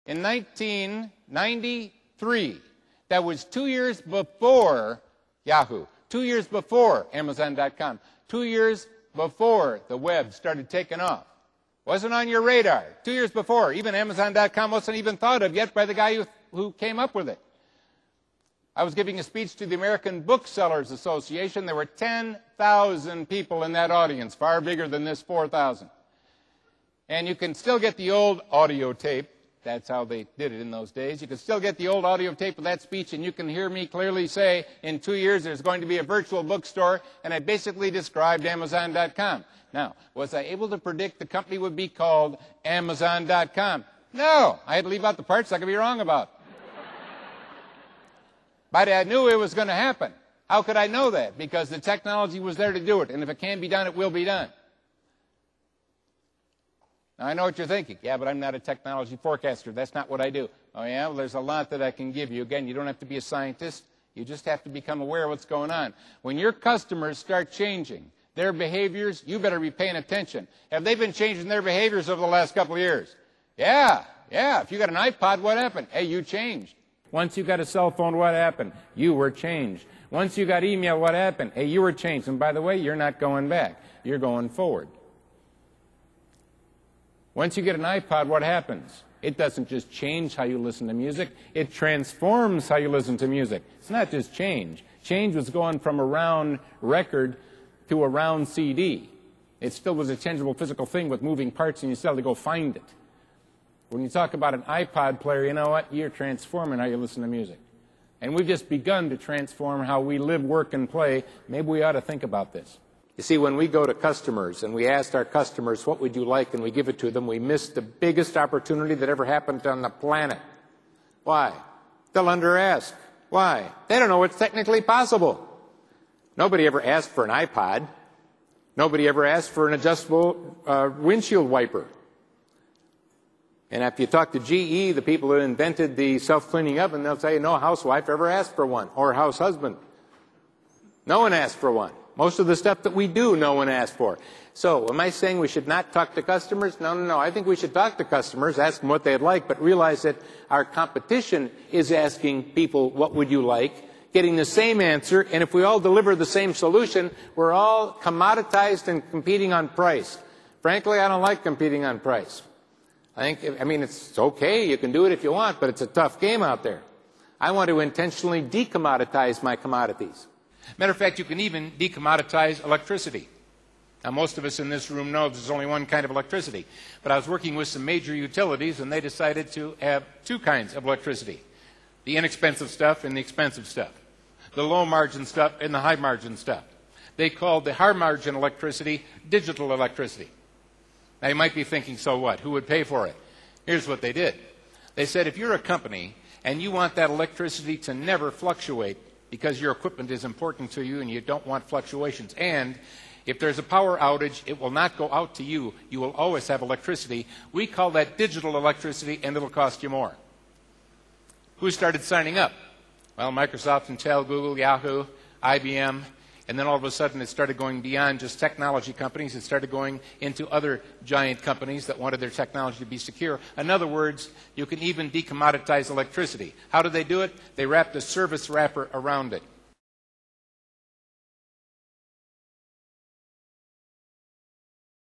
in 1993. That was 2 years before Yahoo, 2 years before Amazon.com, 2 years before the web started taking off. Wasn't on your radar. 2 years before. Even Amazon.com wasn't even thought of yet by the guy who came up with it. I was giving a speech to the American Booksellers Association. There were 10,000 people in that audience, far bigger than this 4,000. And you can still get the old audio tape. That's how they did it in those days. You can still get the old audio tape of that speech, and you can hear me clearly say, in 2 years, there's going to be a virtual bookstore, and I basically described Amazon.com. Now, was I able to predict the company would be called Amazon.com? No. I had to leave out the parts I could be wrong about. But I knew it was going to happen. How could I know that? Because the technology was there to do it, and if it can be done, it will be done. Now, I know what you're thinking. Yeah, but I'm not a technology forecaster. That's not what I do. Oh, yeah? Well, there's a lot that I can give you. Again, you don't have to be a scientist. You just have to become aware of what's going on. When your customers start changing their behaviors, you better be paying attention. Have they been changing their behaviors over the last couple of years? Yeah. If you got an iPod, what happened? Hey, you changed. Once you got a cell phone, what happened? You were changed. Once you got email, what happened? Hey, you were changed. And by the way, you're not going back. You're going forward. Once you get an iPod, what happens? It doesn't just change how you listen to music. It transforms how you listen to music. It's not just change. Change was going from a round record to a round CD. It still was a tangible physical thing with moving parts, and you still had to go find it. When you talk about an iPod player, you know what? You're transforming how you listen to music. And we've just begun to transform how we live, work, and play. Maybe we ought to think about this. You see, when we go to customers and we ask our customers, what would you like, and we give it to them, we miss the biggest opportunity that ever happened on the planet. Why? They'll under-ask. Why? They don't know what's technically possible. Nobody ever asked for an iPod. Nobody ever asked for an adjustable windshield wiper. And if you talk to GE, the people who invented the self-cleaning oven, they'll say no housewife ever asked for one, or house husband. No one asked for one. Most of the stuff that we do, no one asked for. So, am I saying we should not talk to customers? No. I think we should talk to customers, ask them what they'd like, but realize that our competition is asking people, what would you like, getting the same answer, and if we all deliver the same solution, we're all commoditized and competing on price. Frankly, I don't like competing on price. I mean, it's okay, you can do it if you want, but it's a tough game out there. I want to intentionally decommoditize my commodities. Matter of fact, you can even decommoditize electricity. Now, most of us in this room know there's only one kind of electricity. But I was working with some major utilities, and they decided to have two kinds of electricity. The inexpensive stuff and the expensive stuff. The low-margin stuff and the high-margin stuff. They called the high-margin electricity digital electricity. Now, you might be thinking, so what? Who would pay for it? Here's what they did. They said, if you're a company and you want that electricity to never fluctuate because your equipment is important to you and you don't want fluctuations, and if there's a power outage, it will not go out to you. You will always have electricity. We call that digital electricity, and it'll cost you more. Who started signing up? Well, Microsoft, Intel, Google, Yahoo, IBM. And then all of a sudden it started going beyond just technology companies. It started going into other giant companies that wanted their technology to be secure. In other words, you can even decommoditize electricity. How do they do it? They wrapped a service wrapper around it.